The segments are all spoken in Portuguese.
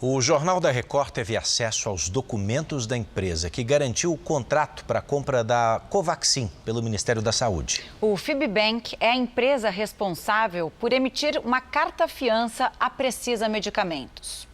O Jornal da Record teve acesso aos documentos da empresa que garantiu o contrato para a compra da Covaxin pelo Ministério da Saúde. O Fibbank é a empresa responsável por emitir uma carta-fiança à Precisa Medicamentos.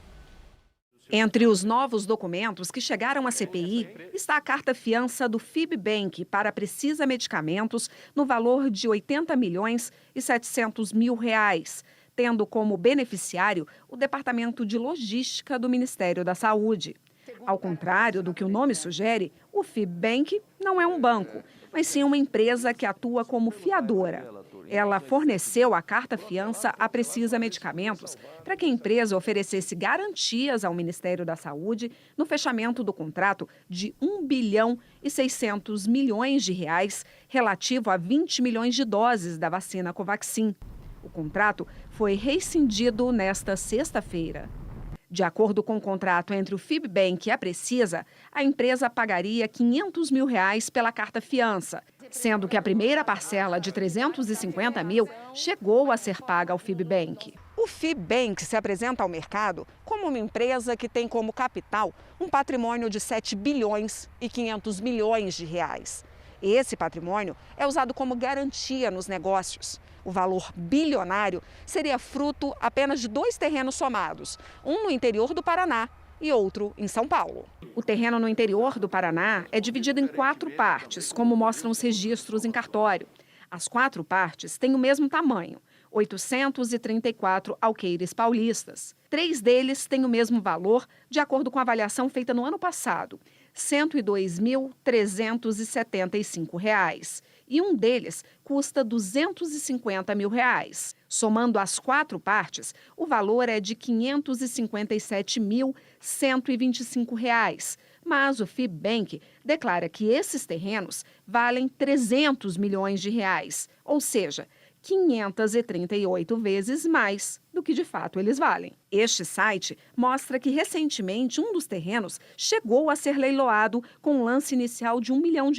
Entre os novos documentos que chegaram à CPI está a carta-fiança do Fibbank para a Precisa Medicamentos no valor de R$ 80.700.000, tendo como beneficiário o Departamento de Logística do Ministério da Saúde. Ao contrário do que o nome sugere, o Fibbank não é um banco, mas sim uma empresa que atua como fiadora. Ela forneceu a carta-fiança à Precisa Medicamentos para que a empresa oferecesse garantias ao Ministério da Saúde no fechamento do contrato de R$ 1,6 bilhão relativo a 20 milhões de doses da vacina Covaxin. O contrato foi rescindido nesta sexta-feira. De acordo com o contrato entre o Fibbank e a Precisa, a empresa pagaria R$ 500 mil pela carta-fiança, sendo que a primeira parcela de R$ 350 mil chegou a ser paga ao Fibbank. O Fibbank se apresenta ao mercado como uma empresa que tem como capital um patrimônio de 7 bilhões e 500 milhões de reais. Esse patrimônio é usado como garantia nos negócios. O valor bilionário seria fruto apenas de 2 terrenos somados, um no interior do Paraná e outro em São Paulo. O terreno no interior do Paraná é dividido em 4 partes, como mostram os registros em cartório. As 4 partes têm o mesmo tamanho, 834 alqueires paulistas. 3 deles têm o mesmo valor, de acordo com a avaliação feita no ano passado, R$ 102.375. E um deles custa R$ 250 mil. Somando as 4 partes, o valor é de R$ 557.125. Mas o Fibbank declara que esses terrenos valem 300 milhões de reais, ou seja, 538 vezes mais do que de fato eles valem. Este site mostra que recentemente um dos terrenos chegou a ser leiloado com um lance inicial de R$ 1 milhão,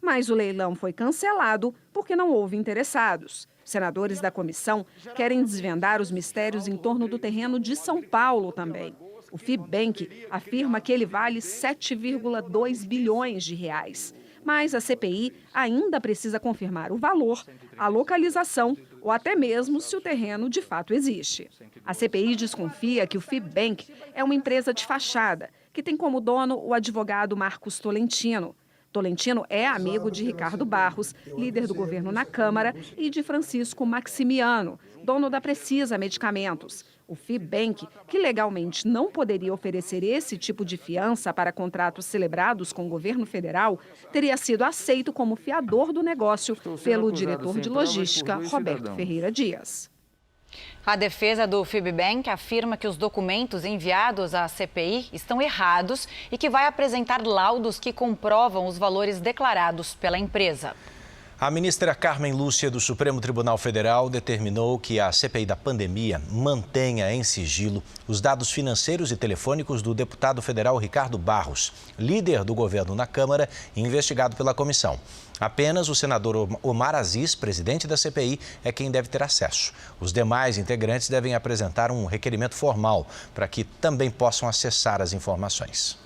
mas o leilão foi cancelado porque não houve interessados. Senadores da comissão querem desvendar os mistérios em torno do terreno de São Paulo também. O Fibbank afirma que ele vale 7,2 bilhões de reais. Mas a CPI ainda precisa confirmar o valor, a localização ou até mesmo se o terreno de fato existe. A CPI desconfia que o Fibbank é uma empresa de fachada, que tem como dono o advogado Marcos Tolentino. Tolentino é amigo de Ricardo Barros, líder do governo na Câmara, e de Francisco Maximiano, dono da Precisa Medicamentos. O Fibbank, que legalmente não poderia oferecer esse tipo de fiança para contratos celebrados com o governo federal, teria sido aceito como fiador do negócio pelo diretor de logística, Roberto Ferreira Dias. A defesa do Fibbank afirma que os documentos enviados à CPI estão errados e que vai apresentar laudos que comprovam os valores declarados pela empresa. A ministra Carmen Lúcia, do Supremo Tribunal Federal, determinou que a CPI da pandemia mantenha em sigilo os dados financeiros e telefônicos do deputado federal Ricardo Barros, líder do governo na Câmara e investigado pela comissão. Apenas o senador Omar Aziz, presidente da CPI, é quem deve ter acesso. Os demais integrantes devem apresentar um requerimento formal para que também possam acessar as informações.